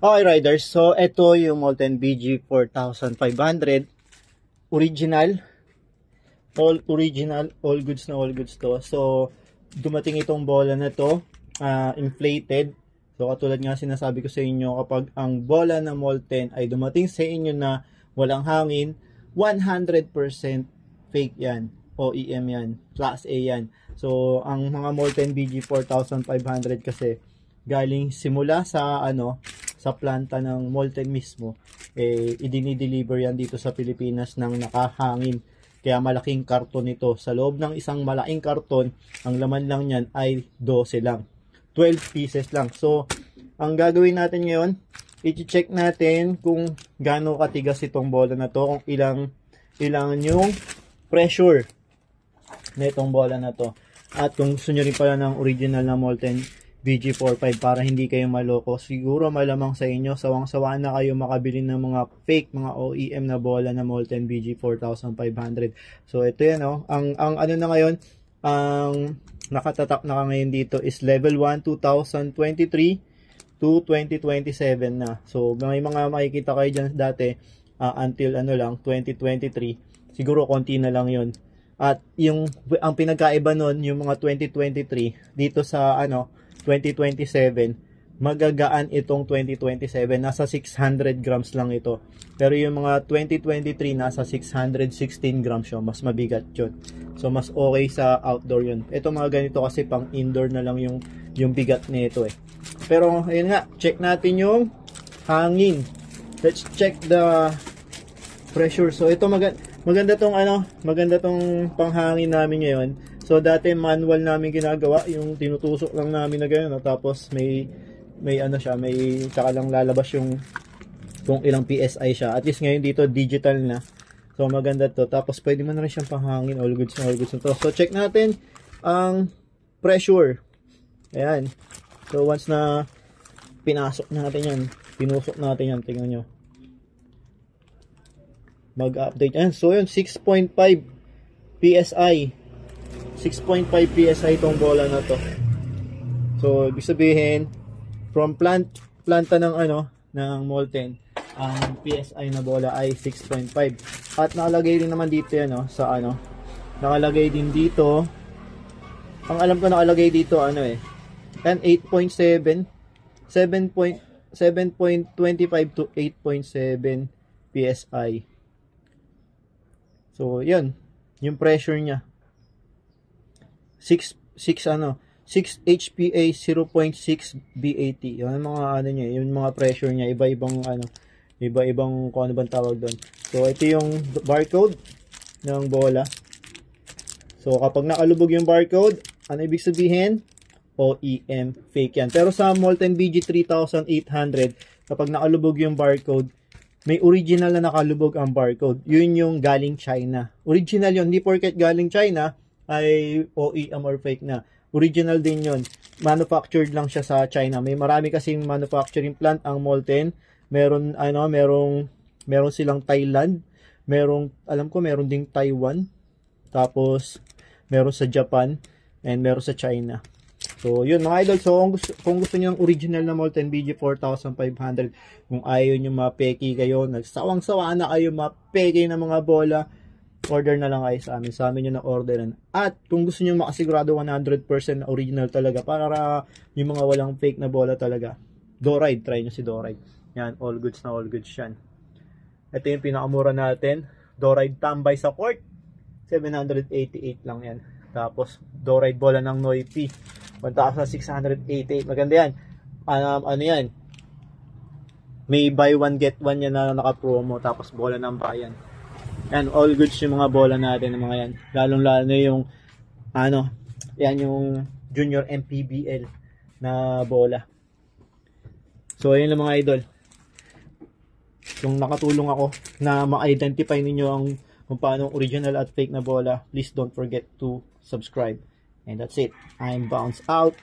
Okay, riders. So, ito yung Molten BG 4500. Original. All original. All goods na all goods to. So, dumating itong bola na to. Inflated. So, katulad nga sinasabi ko sa inyo, kapag ang bola na Molten ay dumating sa inyo na walang hangin, 100% fake yan. OEM yan. Class A yan. So, ang mga Molten BG 4500 kasi galing simula sa sa planta ng Molten mismo, idinideliver yan dito sa Pilipinas ng nakahangin. Kaya malaking karton ito. Sa loob ng isang malaking karton, ang laman lang yan ay 12 lang. 12 pieces lang. So, ang gagawin natin ngayon, i-check natin kung gaano katigas itong bola na to, kung ilang yung pressure na itong bola na to. At kung gusto nyo rin pala ng original na Molten BG45 para hindi kayo maloko, siguro malamang sa inyo, sawang-sawa na kayo makabili ng mga fake, mga OEM na bola na Molten BG 4500. So ito yan, ang ano na ngayon, ang nakatatak na ngayon dito is level 1 2023 to 2027 na. So may mga makikita kayo dyan dati until lang 2023, siguro konti na lang yon. At ang pinagkaiba nun, yung mga 2023 dito sa 2027, magagaan itong 2027, nasa 600 grams lang ito. Pero yung mga 2023 nasa 616 grams yun, mas mabigat yun. So mas okay sa outdoor yun. Ito mga ganito kasi pang indoor na lang yung bigat nito eh. Pero ayun nga, check natin yung hangin. Let's check the pressure. So ito maganda tong panghangin namin ngayon. So dati manual namin ginagawa, yung tinutusok lang namin na gano'n, tapos may tsaka lang lalabas yung kung ilang PSI siya. At least ngayon dito digital na. So maganda to. Tapos pwede mo na rin siyang panghangin, all goods na to. So check natin ang pressure. Ayan. So once na pinasok natin yan, pinusok natin yan, tingnan nyo. Mag-update yan. So yun, 6.5 PSI. 6.5 PSI itong bola na to. So ibig sabihin from planta ng ng Molten, ang PSI na bola ay 6.5. At nakalagay din naman dito yan nakalagay din dito. Ang alam ko nakalagay dito yan 8.7, 7.25 to 8.7 PSI. So yan, yung pressure niya 6 HPA 0.6 BAT. Yung mga niya, yung mga pressure niya, iba-ibang kung ano bang tawag doon. So ito yung barcode ng bola. So kapag nakalubog yung barcode, ano ibig sabihin? OEM, fake yan. Pero sa Molten BG 3800, kapag nakalubog yung barcode, may original na nakalubog ang barcode. Yun yung galing China. Original yun. Hindi porket galing China ay OEM or fake na. Original din yun. Manufactured lang siya sa China. May marami kasing manufacturing plant ang Molten. Meron silang Thailand. Alam ko meron ding Taiwan. Tapos meron sa Japan and meron sa China. So yun mga idol. So kung gusto niyo ng original na Molten BG 4500, kung ayaw niyo mapeki kayo, nagsawang-sawa na kayo mapeki ng mga bola, order na lang kayo sa amin. Sa amin nyo na orderan. At kung gusto nyo makasigurado 100% na original talaga, para yung mga walang fake na bola talaga, Doride, try nyo si Doride. Yan, all goods na all goods yan. Ito yung pinakamura natin. Doride tambay sa court, 788 lang yan. Tapos Doride bola ng Noipi, 1,688. Maganda yan. Ano yan, may buy one get one yan na naka-promo. Tapos bola ng bayan. Yan, all goods yung mga bola natin, mga yan. Lalong-lalo na yung yan yung Junior MPBL na bola. So ayun lang mga idol. Kung nakatulong ako na ma-identify ninyo kung paano original at fake na bola, please don't forget to subscribe. And that's it. I'm Bounce out.